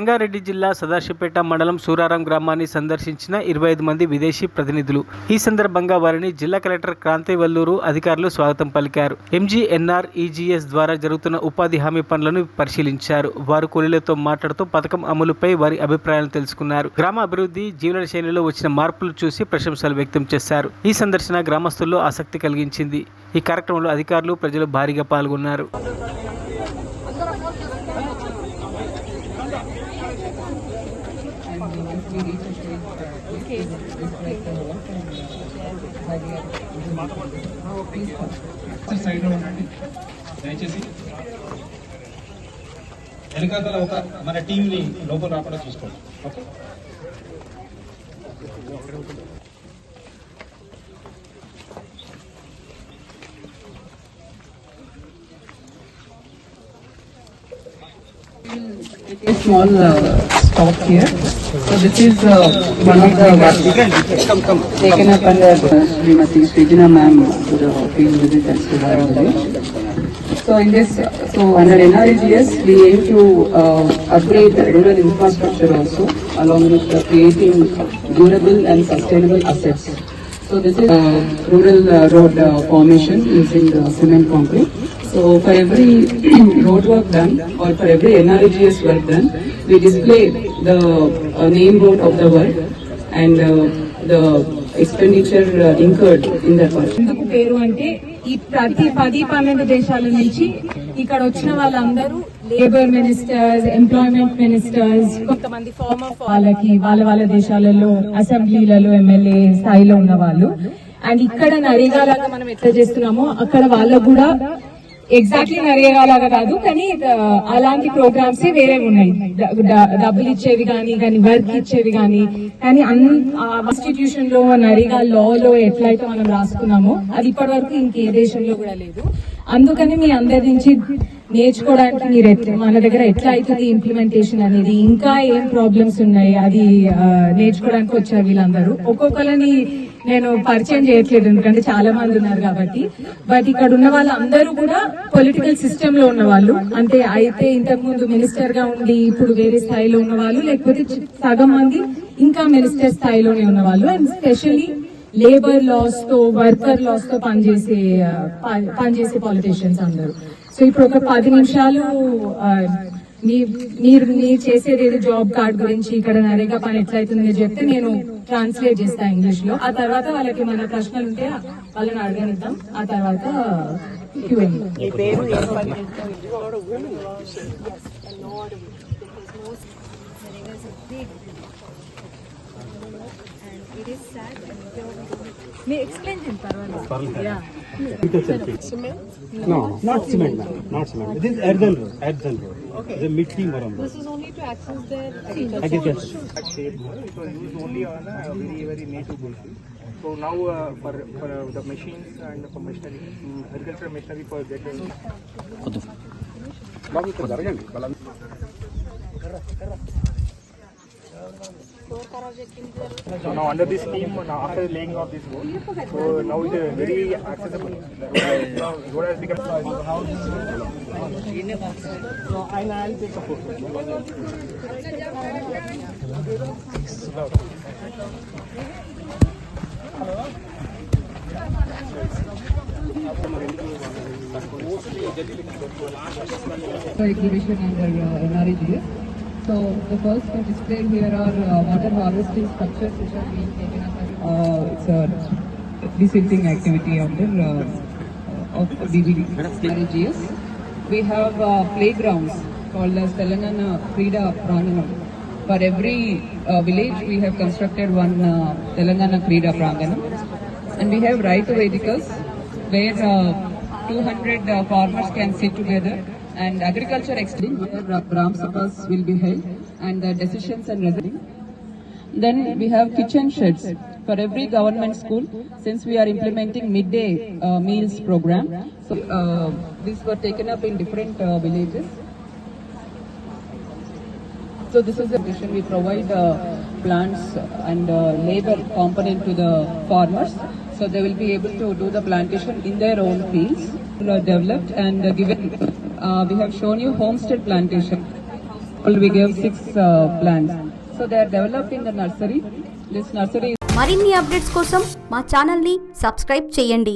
రంగారెడ్డి జిల్లా సదాశివపేట మండలం సూరారం గ్రామాన్ని సందర్శించిన 25 మంది విదేశీ ప్రతినిధులు. ఈ సందర్భంగా వారిని జిల్లా కలెక్టర్ క్రాంతి వల్లూరు అధికారులు స్వాగతం పలికారు. MGNREGS ద్వారా జరుగుతున్న ఉపాధి హామీ పనులను పరిశీలించారు. వారు కూలీలతో మాట్లాడుతూ పథకం అమలుపై వారి అభిప్రాయాలను తెలుసుకున్నారు. గ్రామ అభివృద్ధి, జీవన శైలిలో వచ్చిన మార్పులు చూసి ప్రశంసలు వ్యక్తం చేశారు. ఈ సందర్శన గ్రామస్తుల్లో ఆసక్తి కలిగించింది. ఈ కార్యక్రమంలో అధికారులు, ప్రజలు భారీగా పాల్గొన్నారు. దయచేసి వెనకాతల ఒక మన టీంని లోపల రాకుండా చూసుకోండి. Okay, a small stop here. So this is one of the work taken up under Srimati Srijana ma'am to the field visit and village. So in this, under NREGS we aim to upgrade rural infrastructure also, along with creating durable and sustainable assets. So this is rural road formation using cement concrete. So for every road work done or for every NREGS work done, we display the name board of the work and the expenditure incurred in that work. ఎందుకు పేరు అంటే ఈ ప్రతి 10-12 దేశాల నుంచి ఇక్కడ వచ్చిన వాళ్ళందరూ లేబర్ మినిస్టర్స్, ఎంప్లాయ్మెంట్ మినిస్టర్స్, కొంతమంది ఫార్మర్ వాళ్ళ దేశాలలో అసెంబ్లీలలో ఎమ్మెల్యే స్థాయిలో ఉన్న వాళ్ళు. అండ్ ఇక్కడ నరేగా లాగా మనం ఎట్లా చేస్తున్నామో అక్కడ వాళ్ళకు కూడా ఎగ్జాక్ట్లీ నరేగా లాగా కాదు, కానీ అలాంటి ప్రోగ్రామ్స్ వేరే ఉన్నాయి. డబ్బులు ఇచ్చేవి కానీ వర్క్ ఇచ్చేవి కానీ కాన్స్టిట్యూషన్ లో నరేగా లాలో ఎట్లయితే మనం రాసుకున్నామో అది ఇప్పటి వరకు ఇంకే దేశంలో కూడా లేదు. అందుకని మీ అందరి నుంచి నేర్చుకోవడానికి మీరు మన దగ్గర ఎట్లా అవుతుంది ఇంప్లిమెంటేషన్ అనేది, ఇంకా ఏం ప్రాబ్లమ్స్ ఉన్నాయి అది నేర్చుకోవడానికి వచ్చారు వీళ్ళందరూ. ఒక్కొక్కరిని నేను పరిచయం చేయట్లేదు ఎందుకంటే చాలా మంది ఉన్నారు కాబట్టి. బట్ ఇక్కడ ఉన్న వాళ్ళందరూ కూడా పొలిటికల్ సిస్టమ్ లో ఉన్న వాళ్ళు, అంటే అయితే ఇంతకు ముందు మినిస్టర్ గా ఉండి ఇప్పుడు వేరే స్థాయిలో ఉన్న వాళ్ళు, లేకపోతే సగం మంది ఇంకా మినిస్టర్ స్థాయిలోనే ఉన్న వాళ్ళు. అండ్ స్పెషల్లీ లేబర్ లాస్ తో, వర్కర్ లాస్ తో పనిచేసే పాలిటీషియన్స్ అందరూ. సో ఇప్పుడు ఒక 10 నిమిషాలు మీరు చేసేది ఏదో జాబ్ కార్డ్ గురించి, ఇక్కడ నరేగా పని ఎట్లయితుందో చెప్తే నేను ట్రాన్స్లేట్ చేస్తా ఇంగ్లీష్ లో. ఆ తర్వాత వాళ్ళకి మన ప్రశ్నలు ఉంటే వాళ్ళని అడగనిద్దాం. ఆ తర్వాత ఎక్స్ప్లెయిన్ చేయండి, పర్వాలేదు. No, not cement, ma'am. Not cement. This is earthen road. Okay. The mixing around. This is only to access their agriculture. Shape, it was used only on a very native basis. So now for the machines and for machinery, agricultural machinery for getting. So now under this scheme, now after laying of this road, so now it is very accessible. The road has become. So I'll take a photo. Exhibition under NREGS. So the first displayed here are water harvesting structures which are being taken up. It's a desilting activity under of NREGS. We have playgrounds called as Telangana Krida Pranganam. For every village we have constructed one Telangana Krida Pranganam, and we have right-of-way vehicles where 200 farmers can sit together. And agriculture extension where Gram Sabhas will be held and the decisions and resolutions. Then we have kitchen sheds for every government school, since we are implementing midday meals program. So these were taken up in different villages. So this is the vision. We provide plants and labor component to the farmers, so they will be able to do the plantation in their own fields. Developed and given. We have shown you homestead plantation. We gave 6 plants. So they are developed in the nursery. This nursery. మరిన్ని updates కోసం మా ఛానల్ని subscribe చేయండి.